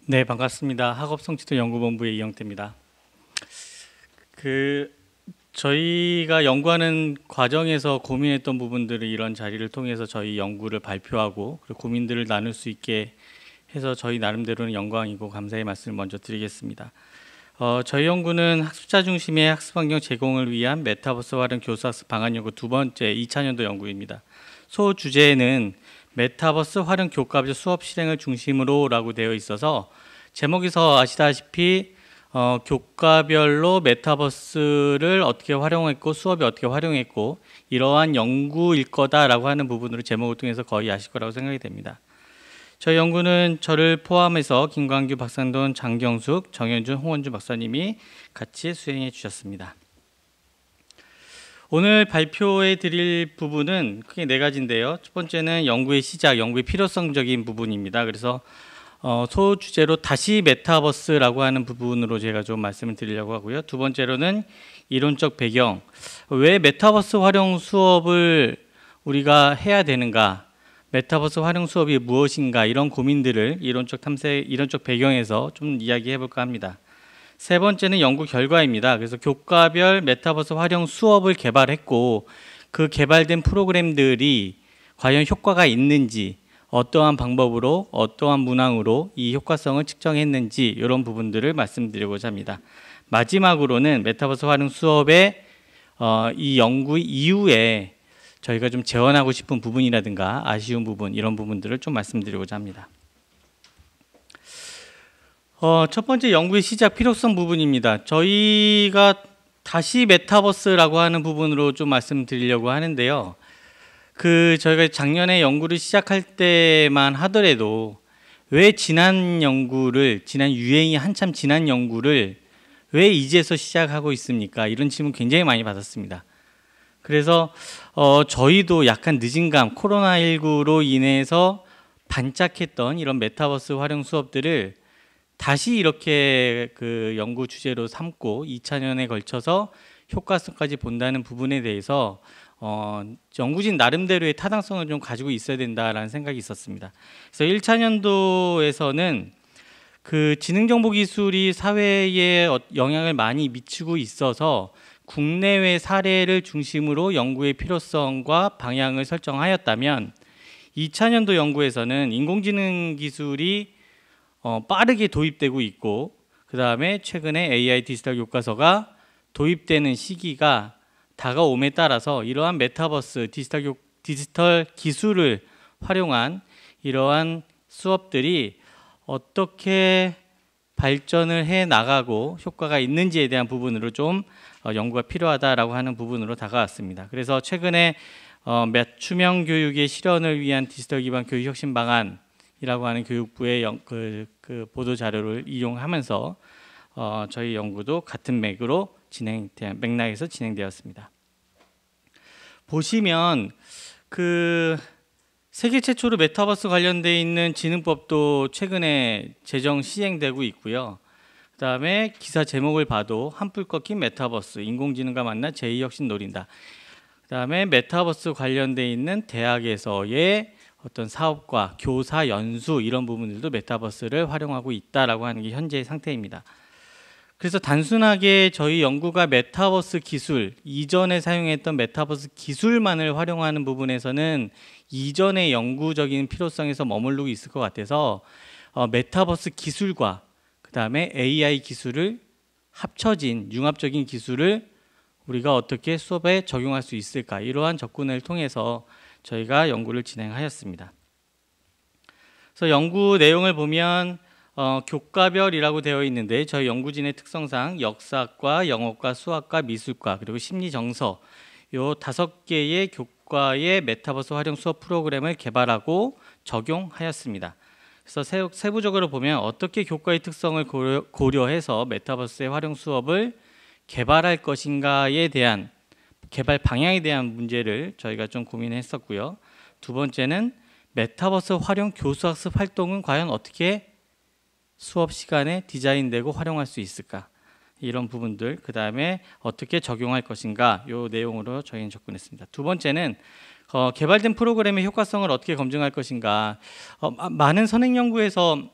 네, 반갑습니다. 학업성취도 연구본부의 이영태입니다. 저희가 연구하는 과정에서 고민했던 부분들을 이런 자리를 통해서 저희 연구를 발표하고 그리고 고민들을 나눌 수 있게 해서 저희 나름대로는 영광이고 감사의 말씀을 먼저 드리겠습니다. 저희 연구는 학습자 중심의 학습 환경 제공을 위한 메타버스 활용 교수학습 방안 연구 두 번째 2차년도 연구입니다. 소 주제는 메타버스 활용 교과별 수업 실행을 중심으로라고 되어 있어서 제목에서 아시다시피 교과별로 메타버스를 어떻게 활용했고 수업이 어떻게 활용했고 이러한 연구일 거다라고 하는 부분으로 제목을 통해서 거의 아실 거라고 생각이 됩니다. 저희 연구는 저를 포함해서 김광규 박상돈, 장경숙, 정현준, 홍원준 박사님이 같이 수행해 주셨습니다. 오늘 발표해 드릴 부분은 크게 네 가지인데요. 첫 번째는 연구의 시작, 연구의 필요성적인 부분입니다. 그래서 소주제로 다시 메타버스라고 하는 부분으로 제가 좀 말씀을 드리려고 하고요. 두 번째로는 이론적 배경, 왜 메타버스 활용 수업을 우리가 해야 되는가, 메타버스 활용 수업이 무엇인가, 이런 고민들을 이론적 탐색, 이론적 배경에서 좀 이야기해 볼까 합니다. 세 번째는 연구 결과입니다. 그래서 교과별 메타버스 활용 수업을 개발했고 그 개발된 프로그램들이 과연 효과가 있는지, 어떠한 방법으로 어떠한 문항으로 이 효과성을 측정했는지 이런 부분들을 말씀드리고자 합니다. 마지막으로는 메타버스 활용 수업의 이 연구 이후에 저희가 좀 재현하고 싶은 부분이라든가 아쉬운 부분, 이런 부분들을 좀 말씀드리고자 합니다. 첫 번째 연구의 시작 필요성 부분입니다. 저희가 다시 메타버스라고 하는 부분으로 좀 말씀드리려고 하는데요. 저희가 작년에 연구를 시작할 때만 하더라도 왜 지난 유행이 한참 지난 연구를 왜 이제서 시작하고 있습니까? 이런 질문 굉장히 많이 받았습니다. 그래서 저희도 약간 늦은 감, 코로나19로 인해서 반짝했던 이런 메타버스 활용 수업들을 다시 이렇게 연구 주제로 삼고 2차년에 걸쳐서 효과성까지 본다는 부분에 대해서 연구진 나름대로의 타당성을 좀 가지고 있어야 된다라는 생각이 있었습니다. 그래서 1차년도에서는 지능정보기술이 사회에 영향을 많이 미치고 있어서 국내외 사례를 중심으로 연구의 필요성과 방향을 설정하였다면 2차년도 연구에서는 인공지능 기술이 빠르게 도입되고 있고 그 다음에 최근에 AI 디지털 교과서가 도입되는 시기가 다가옴에 따라서 이러한 메타버스 디지털 기술을 활용한 이러한 수업들이 어떻게 발전을 해 나가고 효과가 있는지에 대한 부분으로 좀 연구가 필요하다라고 하는 부분으로 다가왔습니다. 그래서 최근에 맞춤형 교육의 실현을 위한 디지털 기반 교육 혁신 방안이라고 하는 교육부의 보도 자료를 이용하면서 저희 연구도 같은 맥락에서 진행되었습니다. 보시면 세계 최초로 메타버스 관련돼 있는 지능법도 최근에 제정 시행되고 있고요. 그 다음에 기사 제목을 봐도 한풀 꺾인 메타버스, 인공지능과 만나 제2혁신 노린다. 그 다음에 메타버스 관련돼 있는 대학에서의 어떤 사업과 교사 연수 이런 부분들도 메타버스를 활용하고 있다라고 하는 게 현재의 상태입니다. 그래서 단순하게 저희 연구가 메타버스 기술, 이전에 사용했던 메타버스 기술만을 활용하는 부분에서는 이전의 연구적인 필요성에서 머무르고 있을 것 같아서 메타버스 기술과 그 다음에 AI 기술을 합쳐진 융합적인 기술을 우리가 어떻게 수업에 적용할 수 있을까, 이러한 접근을 통해서 저희가 연구를 진행하였습니다. 그래서 연구 내용을 보면 교과별이라고 되어 있는데 저희 연구진의 특성상 역사과, 영어과, 수학과, 미술과 그리고 심리정서 요 5개의 교과의 메타버스 활용 수업 프로그램을 개발하고 적용하였습니다. 그래서 세부적으로 보면 어떻게 교과의 특성을 고려해서 메타버스의 활용 수업을 개발할 것인가에 대한 개발 방향에 대한 문제를 저희가 좀 고민했었고요. 두 번째는 메타버스 활용 교수학습 활동은 과연 어떻게 수업 시간에 디자인되고 활용할 수 있을까, 이런 부분들, 그 다음에 어떻게 적용할 것인가, 이 내용으로 저희는 접근했습니다. 두 번째는 개발된 프로그램의 효과성을 어떻게 검증할 것인가. 많은 선행 연구에서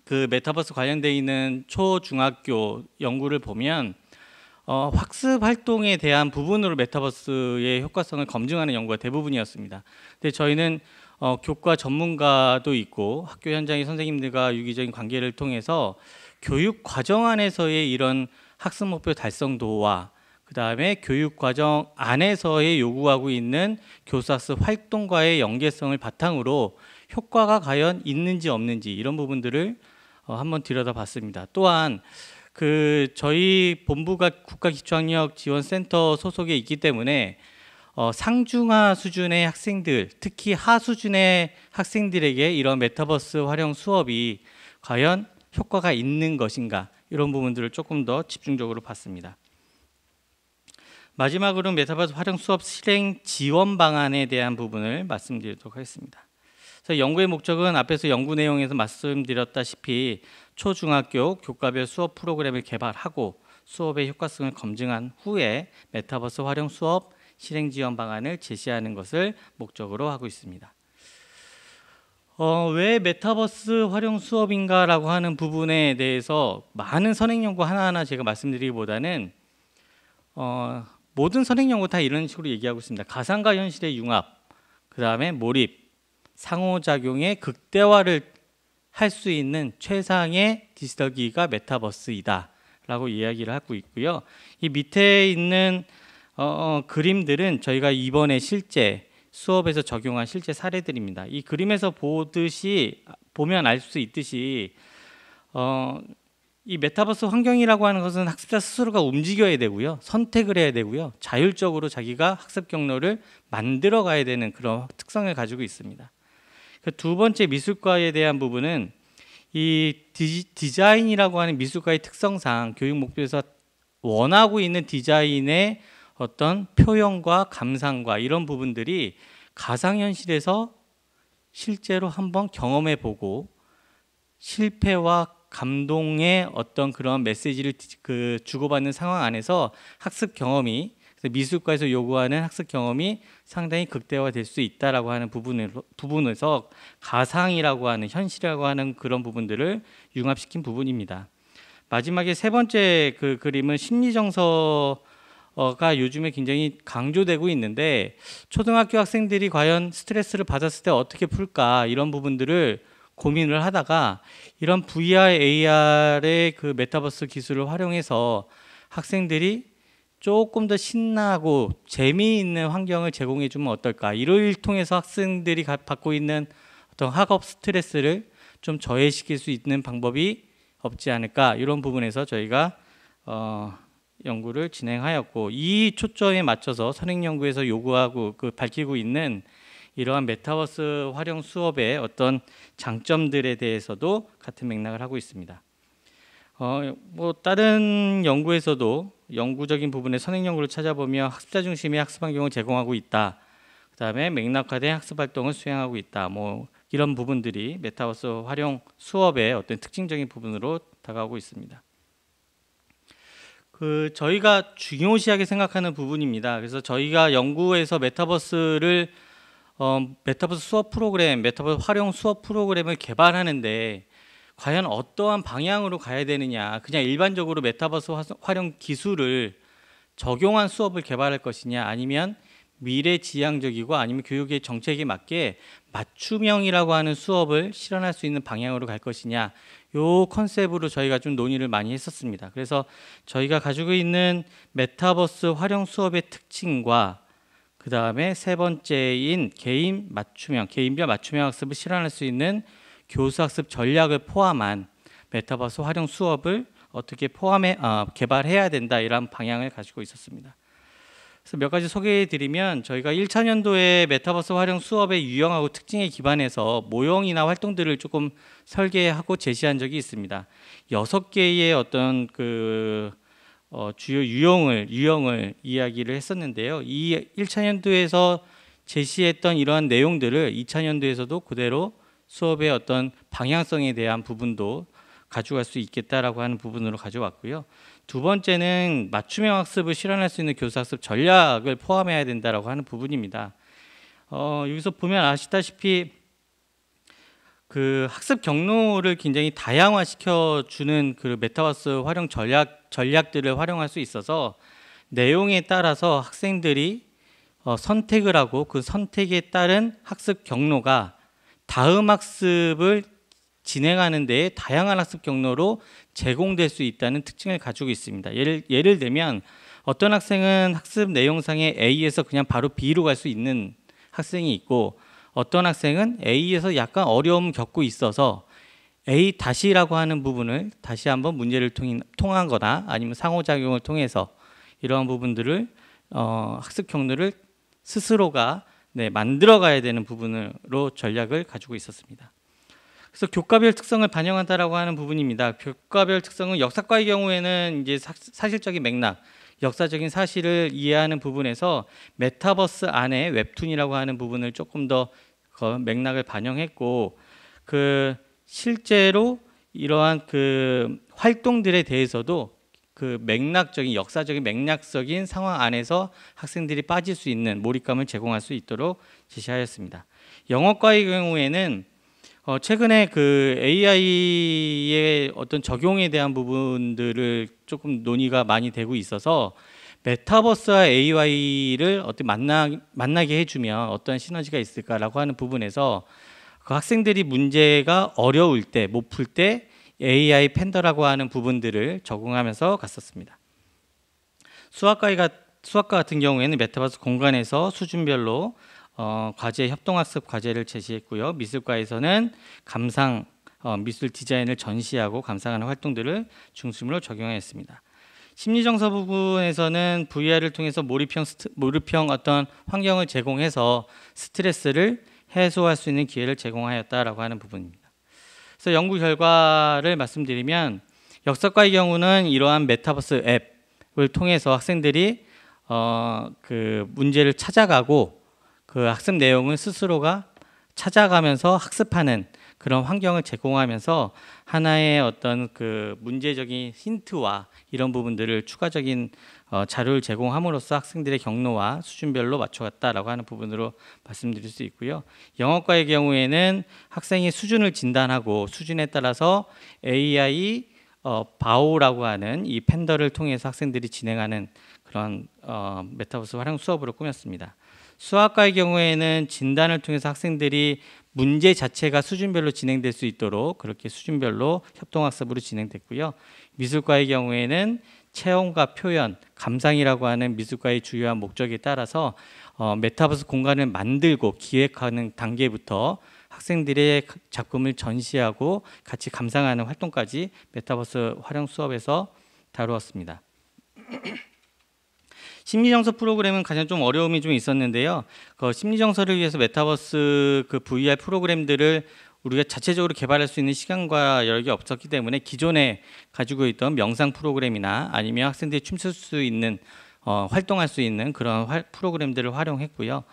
그 메타버스 관련되어 있는 초중학교 연구를 보면 학습 활동에 대한 부분으로 메타버스의 효과성을 검증하는 연구가 대부분이었습니다. 근데 저희는 교과 전문가도 있고 학교 현장의 선생님들과 유기적인 관계를 통해서 교육 과정 안에서의 이런 학습 목표 달성도와 그 다음에 교육 과정 안에서의 요구하고 있는 교사학습 활동과의 연계성을 바탕으로 효과가 과연 있는지 없는지 이런 부분들을 한번 들여다봤습니다. 또한 저희 본부가 국가기초학력지원센터 소속에 있기 때문에 상중하 수준의 학생들, 특히 하수준의 학생들에게 이런 메타버스 활용 수업이 과연 효과가 있는 것인가 이런 부분들을 조금 더 집중적으로 봤습니다. 마지막으로 메타버스 활용 수업 실행 지원 방안에 대한 부분을 말씀드리도록 하겠습니다. 그래서 연구의 목적은 앞에서 연구 내용에서 말씀드렸다시피 초중학교 교과별 수업 프로그램을 개발하고 수업의 효과성을 검증한 후에 메타버스 활용 수업 실행 지원 방안을 제시하는 것을 목적으로 하고 있습니다. 왜 메타버스 활용 수업인가라고 하는 부분에 대해서 많은 선행 연구 하나하나 제가 말씀드리기보다는 모든 선행 연구 다 이런 식으로 얘기하고 있습니다. 가상과 현실의 융합, 그 다음에 몰입, 상호작용의 극대화를 할 수 있는 최상의 디지털 기기가 메타버스이다 라고 이야기를 하고 있고요. 이 밑에 있는 그림들은 저희가 이번에 실제 수업에서 적용한 실제 사례들입니다. 이 그림에서 보면 알 수 있듯이 이 메타버스 환경이라고 하는 것은 학습자 스스로가 움직여야 되고요. 선택을 해야 되고요. 자율적으로 자기가 학습 경로를 만들어 가야 되는 그런 특성을 가지고 있습니다. 그 두 번째 미술과에 대한 부분은 이 디자인이라고 하는 미술과의 특성상 교육 목표에서 원하고 있는 디자인의 어떤 표현과 감상과 이런 부분들이 가상현실에서 실제로 한번 경험해 보고 실패와 감동의 어떤 그런 메시지를 주고받는 상황 안에서 학습 경험이 미술과에서 요구하는 학습 경험이 상당히 극대화될 수 있다라고 하는 부분에서 가상이라고 하는 현실이라고 하는 그런 부분들을 융합시킨 부분입니다. 마지막에 세 번째 그림은 심리정서가 요즘에 굉장히 강조되고 있는데 초등학교 학생들이 과연 스트레스를 받았을 때 어떻게 풀까 이런 부분들을 고민을 하다가 이런 VR, AR의 그 메타버스 기술을 활용해서 학생들이 조금 더 신나고 재미있는 환경을 제공해 주면 어떨까 이를 통해서 학생들이 받고 있는 어떤 학업 스트레스를 좀 저해시킬 수 있는 방법이 없지 않을까 이런 부분에서 저희가 연구를 진행하였고 이 초점에 맞춰서 선행연구에서 요구하고 밝히고 있는 이러한 메타버스 활용 수업의 어떤 장점들에 대해서도 같은 맥락을 하고 있습니다. 다른 연구에서도 영구적인 부분의 선행 연구를 찾아보며 학습자 중심의 학습 환경을 제공하고 있다. 그다음에 맥락화된 학습 활동을 수행하고 있다. 이런 부분들이 메타버스 활용 수업의 어떤 특징적인 부분으로 다가오고 있습니다. 저희가 중요시하게 생각하는 부분입니다. 그래서 저희가 연구에서 메타버스 수업 프로그램, 메타버스 활용 수업 프로그램을 개발하는데 과연 어떠한 방향으로 가야 되느냐, 그냥 일반적으로 메타버스 활용 기술을 적용한 수업을 개발할 것이냐, 아니면 미래지향적이고 아니면 교육의 정책에 맞게 맞춤형이라고 하는 수업을 실현할 수 있는 방향으로 갈 것이냐, 요 컨셉으로 저희가 좀 논의를 많이 했었습니다. 그래서 저희가 가지고 있는 메타버스 활용 수업의 특징과 그 다음에 세 번째인 개인별 맞춤형 학습을 실현할 수 있는 교수학습 전략을 포함한 메타버스 활용 수업을 어떻게 개발해야 된다 이런 방향을 가지고 있었습니다. 그래서 몇 가지 소개해 드리면 저희가 1차년도에 메타버스 활용 수업의 유형하고 특징에 기반해서 모형이나 활동들을 조금 설계하고 제시한 적이 있습니다. 6개의 어떤 주요 유형을 이야기를 했었는데요. 이 1차년도에서 제시했던 이러한 내용들을 2차년도에서도 그대로 수업의 어떤 방향성에 대한 부분도 가져갈 수 있겠다라고 하는 부분으로 가져왔고요. 두 번째는 맞춤형 학습을 실현할 수 있는 교수학습 전략을 포함해야 된다라고 하는 부분입니다. 여기서 보면 아시다시피 그 학습 경로를 굉장히 다양화시켜 주는 그 메타버스 활용 전략들을 활용할 수 있어서 내용에 따라서 학생들이 선택을 하고 그 선택에 따른 학습 경로가 다음 학습을 진행하는 데에 다양한 학습 경로로 제공될 수 있다는 특징을 가지고 있습니다. 예를 들면 어떤 학생은 학습 내용상에 A에서 그냥 바로 B로 갈 수 있는 학생이 있고, 어떤 학생은 A에서 약간 어려움 겪고 있어서 A-라고 하는 부분을 다시 한번 문제를 통한 거나 아니면 상호작용을 통해서 이러한 부분들을 학습 경로를 스스로가 만들어 가야 되는 부분으로 전략을 가지고 있었습니다. 그래서 교과별 특성을 반영한다라고 하는 부분입니다. 교과별 특성은 역사과의 경우에는 이제 사실적인 맥락, 역사적인 사실을 이해하는 부분에서 메타버스 안에 웹툰이라고 하는 부분을 조금 더 맥락을 반영했고, 그 실제로 이러한 그 활동들에 대해서도 그 맥락적인 역사적인 맥락적인 상황 안에서 학생들이 빠질 수 있는 몰입감을 제공할 수 있도록 제시하였습니다. 영어과의 경우에는 최근에 그 AI의 어떤 적용에 대한 부분들을 조금 논의가 많이 되고 있어서 메타버스와 AI를 어떻게 만나게 해주면 어떤 시너지가 있을까라고 하는 부분에서 그 학생들이 문제가 어려울 때, 못 풀 때 AI 팬더라고 하는 부분들을 적용하면서 갔었습니다. 수학과 같은 경우에는 메타버스 공간에서 수준별로 과제 협동학습 과제를 제시했고요. 미술과에서는 감상, 미술 디자인을 전시하고 감상하는 활동들을 중심으로 적용했습니다. 심리정서 부분에서는 VR을 통해서 몰입형 어떤 환경을 제공해서 스트레스를 해소할 수 있는 기회를 제공하였다라고 하는 부분입니다. 그래서 연구 결과를 말씀드리면 역사과의 경우는 이러한 메타버스 앱을 통해서 학생들이 그 문제를 찾아가고 그 학습 내용을 스스로가 찾아가면서 학습하는 그런 환경을 제공하면서 하나의 어떤 그 문제적인 힌트와 이런 부분들을 추가적인 자료를 제공함으로써 학생들의 경로와 수준별로 맞춰갔다라고 하는 부분으로 말씀드릴 수 있고요. 영어과의 경우에는 학생의 수준을 진단하고 수준에 따라서 AI 바오라고 하는 이 팬더를 통해서 학생들이 진행하는 그런 메타버스 활용 수업으로 꾸몄습니다. 수학과의 경우에는 진단을 통해서 학생들이 문제 자체가 수준별로 진행될 수 있도록 그렇게 수준별로 협동학습으로 진행됐고요. 미술과의 경우에는 체험과 표현, 감상이라고 하는 미술과의 주요한 목적에 따라서 메타버스 공간을 만들고 기획하는 단계부터 학생들의 작품을 전시하고 같이 감상하는 활동까지 메타버스 활용 수업에서 다루었습니다. 심리정서 프로그램은 가장 좀 어려움이 좀 있었는데요. 그 심리정서를 위해서 메타버스 그 VR 프로그램들을 우리가 자체적으로 개발할 수 있는 시간과 여력이 없었기 때문에 기존에 가지고 있던 명상 프로그램이나 아니면 학생들이 춤출 수 있는 활동할 수 있는 그런 프로그램들을 활용했고요.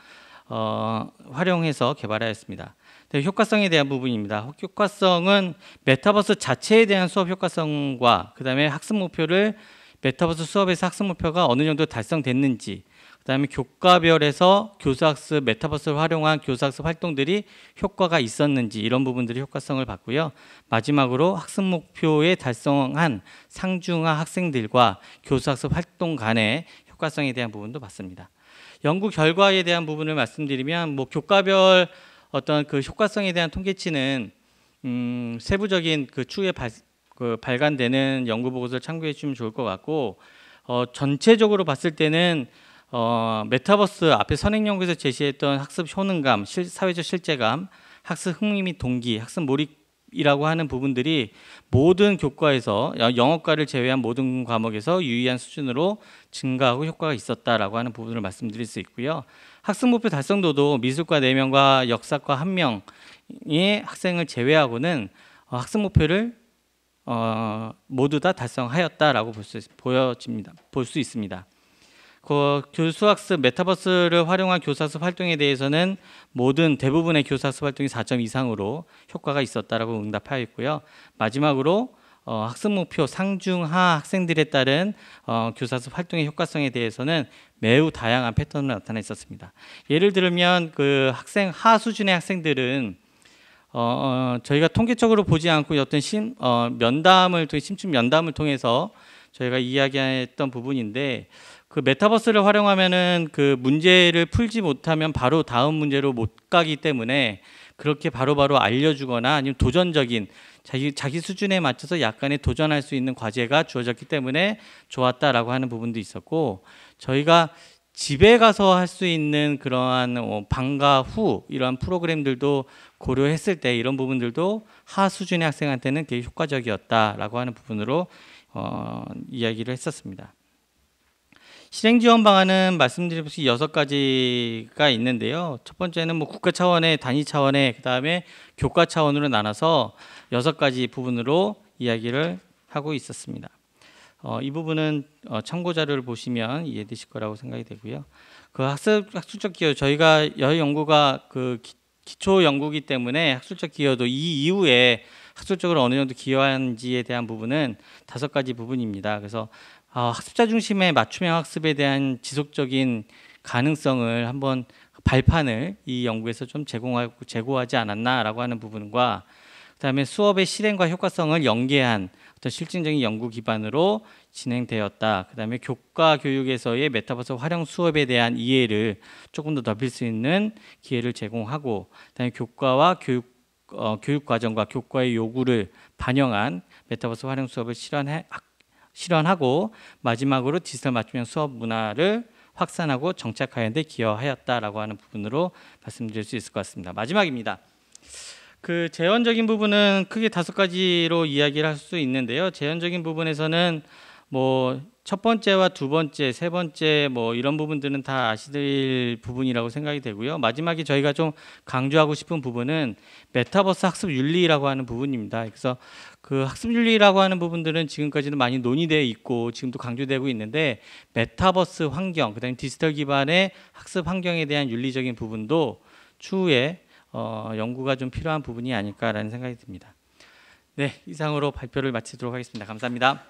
활용해서 개발하였습니다. 효과성에 대한 부분입니다. 효과성은 메타버스 자체에 대한 수업 효과성과 그다음에 학습 목표를 메타버스 수업에서 학습 목표가 어느 정도 달성됐는지, 그다음에 교과별에서 교수학습 메타버스를 활용한 교수학습 활동들이 효과가 있었는지 이런 부분들이 효과성을 봤고요. 마지막으로 학습 목표에 달성한 상중하 학생들과 교수학습 활동 간의 효과성에 대한 부분도 봤습니다. 연구 결과에 대한 부분을 말씀드리면 뭐 교과별 어떤 그 효과성에 대한 통계치는 세부적인 그 추후에 발간되는 연구 보고서를 참고해 주시면 좋을 것 같고, 전체적으로 봤을 때는 메타버스 앞에 선행연구에서 제시했던 학습 효능감, 사회적 실제감, 학습 흥미 및 동기, 학습 몰입이라고 하는 부분들이 모든 교과에서 영어과를 제외한 모든 과목에서 유의한 수준으로 증가하고 효과가 있었다라고 하는 부분을 말씀드릴 수 있고요. 학습 목표 달성도도 미술과 4명과 역사과 1명의 학생을 제외하고는 학습 목표를 모두 다 달성하였다라고 볼 수 있습니다. 그 교수학습 메타버스를 활용한 교수학습 활동에 대해서는 대부분의 교수학습 활동이 4점 이상으로 효과가 있었다라고 응답하였고요. 마지막으로 학습 목표 상중하 학생들에 따른 교수학습 활동의 효과성에 대해서는 매우 다양한 패턴을 나타내 있었습니다. 예를 들면 그 학생 하 수준의 학생들은 저희가 통계적으로 보지 않고 어떤 면담을 심층 면담을 통해서 저희가 이야기했던 부분인데, 그 메타버스를 활용하면은 그 문제를 풀지 못하면 바로 다음 문제로 못 가기 때문에 그렇게 바로바로 알려주거나 아니면 도전적인 자기 수준에 맞춰서 약간의 도전할 수 있는 과제가 주어졌기 때문에 좋았다라고 하는 부분도 있었고, 저희가 집에 가서 할 수 있는 그러한 방과 후 이러한 프로그램들도 고려했을 때 이런 부분들도 하 수준의 학생한테는 되게 효과적이었다라고 하는 부분으로 이야기를 했었습니다. 실행 지원 방안은 말씀드리듯이 6가지가 있는데요. 첫 번째는 뭐 국가 차원의, 단위 차원의, 그다음에 교과 차원으로 나눠서 6가지 부분으로 이야기를 하고 있었습니다. 이 부분은 참고 자료를 보시면 이해되실 거라고 생각이 되고요. 그 학술적 기여, 저희가 여러 연구가 그 기초 연구기 때문에 학술적 기여도 이 이후에 학술적으로 어느 정도 기여한지에 대한 부분은 5가지 부분입니다. 그래서 학습자 중심의 맞춤형 학습에 대한 지속적인 가능성을 한번 발판을 이 연구에서 좀 제고하지 않았나라고 하는 부분과, 그다음에 수업의 실행과 효과성을 연계한 어떤 실증적인 연구 기반으로 진행되었다. 그다음에 교과 교육에서의 메타버스 활용 수업에 대한 이해를 조금 더 넓힐 수 있는 기회를 제공하고, 그다음에 교과와 교육 과정과 교과의 요구를 반영한 메타버스 활용 수업을 실현하고, 마지막으로 디지털 맞춤형 수업 문화를 확산하고 정착하는 데 기여하였다라고 하는 부분으로 말씀드릴 수 있을 것 같습니다. 마지막입니다. 그 재현적인 부분은 크게 5가지로 이야기를 할 수 있는데요. 재현적인 부분에서는 뭐 첫 번째와 두 번째, 세 번째 뭐 이런 부분들은 다 아시들 부분이라고 생각이 되고요. 마지막에 저희가 좀 강조하고 싶은 부분은 메타버스 학습 윤리라고 하는 부분입니다. 그래서 그 학습 윤리라고 하는 부분들은 지금까지도 많이 논의되어 있고 지금도 강조되고 있는데, 메타버스 환경, 그다음에 디지털 기반의 학습 환경에 대한 윤리적인 부분도 추후에 연구가 좀 필요한 부분이 아닐까라는 생각이 듭니다. 네, 이상으로 발표를 마치도록 하겠습니다. 감사합니다.